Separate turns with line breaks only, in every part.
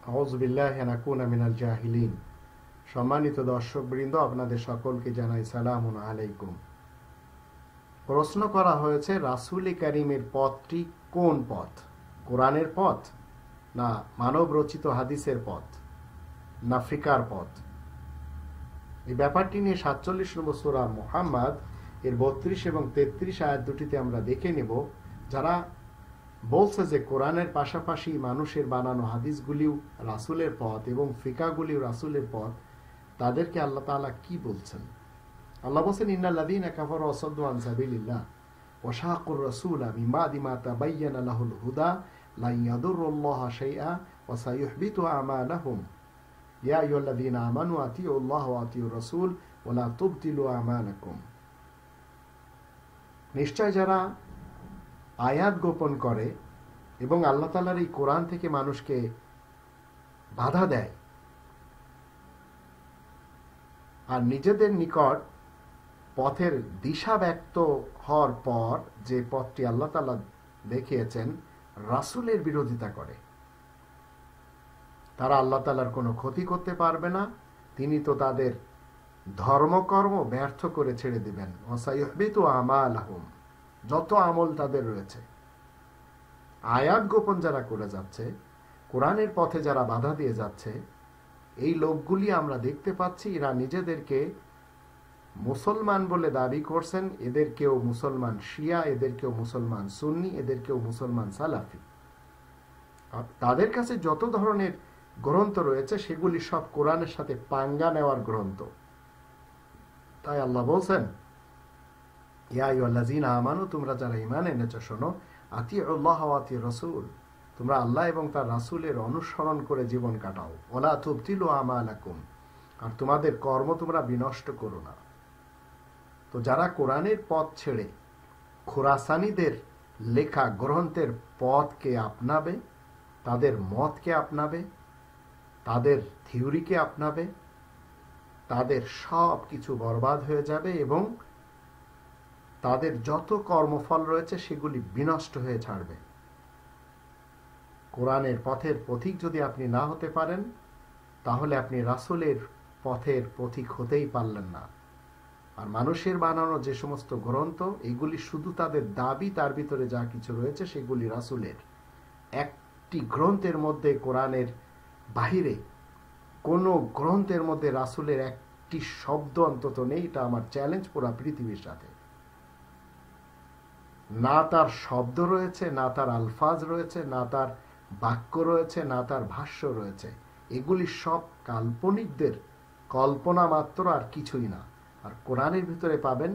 আউযু বিল্লাহি আন আকুনা মিনাল জাহিলিন। সম্মানিত দর্শকবৃন্দ, আপনাদের সকলকে জানাই সালামুন আলাইকুম। প্রশ্ন করা হয়েছে, রাসূল কারীমের পথটি কোন পথ? কোরআনের পথ, না মানব রচিত হাদিসের পথ, না ফিকার পথ? এই ব্যাপারটি নিয়ে ৪৭ নম্বর সূরা মুহাম্মদ এর ৩২ এবং ৩৩ আয়াত দুটিতে আমরা দেখে নেব। যারা বলছে যে কোরআনের পাশাপাশি মানুষের বানানো হাদিসগুলিও রাসূলের পথ এবং ফিকাগুলিও রাসূলের পথ, তাদেরকে আল্লাহ তাআলা কি বলছেন? আল্লাহ বলছেন, ইন্নাল্লাযীনা কাফারু ওয়া সাদ্দু আন সাবিলিল্লাহ ওয়া শাকুর রাসূলা মিন বাদি মা তাবায়্যানা লাহুল হুদা লা ইয়াদুরুল্লাহা শাইআ ওয়া সায়ুহবিতু আমালাহুম ইয়া আইয়ুহাল্লাযীনা আমানু আতিউল্লাহ ওয়া আতিউর রাসূল ওয়া লা তুবতিলু আমালাকুম। নিশ্চয় যারা আয়াত গোপন করে এবং আল্লাহ তাআলার এই কোরআন থেকে মানুষকে বাধা দেয় আর নিজেদের নিকট পথের দিশা ব্যক্ত হওয়ার পর যে পথটি আল্লাহ তাআলা দেখিয়েছেন রাসূলের বিরোধিতা করে, তারা আল্লাহ তাআলার কোনো ক্ষতি করতে পারবে না। তিনি তো তাদের ধর্মকর্ম ব্যর্থ করে ছেড়ে দিবেন। ওয়াসায়ুহবিতু আমালাহুম, যত আমল তাদের রয়েছে। আয়াত গোপন যারা করে যাচ্ছে, কোরআনের পথে যারা বাধা দিয়ে যাচ্ছে, এই লোকগুলি আমরা দেখতে পাচ্ছি এরা নিজেদেরকে মুসলমান বলে দাবি করছেন। এদের কেউ মুসলমান শিয়া, এদের কেউ মুসলমান সুন্নি, এদের কেউ মুসলমান সালাফি। তাদের কাছে যত ধরনের গ্রন্থ রয়েছে সেগুলি সব কোরআনের সাথে পাঙ্গা নেওয়ার গ্রন্থ। তাই আল্লাহ বলছেন, ইয়া আইয়ুহাল্লাযীনা আমানু, তোমরা যারা ঈমান এনেছো শোনো, আতিউল্লাহ ওয়া আতিউর রাসূল, তোমরা আল্লাহ এবং তার রাসূলের অনুসরণ করে জীবন কাটাও। ওয়ালা তুবতিলু আমালাকুম, আর তোমাদের কর্ম তোমরা বিনষ্ট করো না। তো যারা কোরআনের পথ ছেড়ে খোরাসানীদের লেখা গ্রন্থের পথকে আপনাবে, তাদের মতকে আপনাবে, তাদের থিওরিকে আপনাবে, তাদের সব কিছু বরবাদ হয়ে যাবে এবং তাদের যত কর্মফল রয়েছে সেগুলি বিনষ্ট হয়ে ছাড়বে। কোরআনের পথের পথিক যদি আপনি না হতে পারেন, তাহলে আপনি রাসূলের পথের পথিক হতেই পারলেন না। আর মানুষের বানানো যে সমস্ত গ্রন্থ, এগুলি শুধু তাদের দাবি, তার ভিতরে যা কিছু রয়েছে সেগুলি রাসূলের। একটি গ্রন্থের মধ্যে, কোরআনের বাহিরে কোনো গ্রন্থের মধ্যে রাসূলের একটি শব্দ অন্তত নেই। এটা আমার চ্যালেঞ্জ পুরা পৃথিবীর সাথে। না তার শব্দ রয়েছে, না তার আলফাজ রয়েছে, না তার বাক্য রয়েছে, না তার ভাষ্য রয়েছে। এগুলি সব কাল্পনিকদের কল্পনা মাত্র, আর কিছুই না। আর কোরআনের ভিতরে পাবেন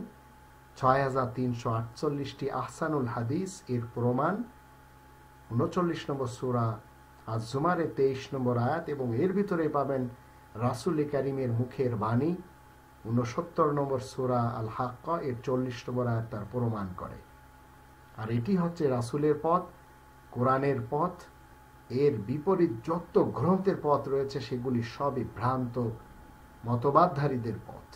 ৬৩৪৮টি আহসানুল হাদিস এর প্রমাণ। ৩৯ নম্বর সূরা আজ-জুমারের ২৩ নম্বর আয়াত, এবং এর ভিতরে পাবেন রাসূল কারীমের মুখের বাণী। ৬৯ নম্বর সূরা আল হাক্কা এর ৪০ নম্বর আয়াত তার প্রমাণ করে। আর এটি হচ্ছে রাসূলের পথ, কোরআনের পথ। এর বিপরীত যত গ্রন্থের পথ রয়েছে সেগুলি সবই ভ্রান্ত মতবাদধারীদের পথ।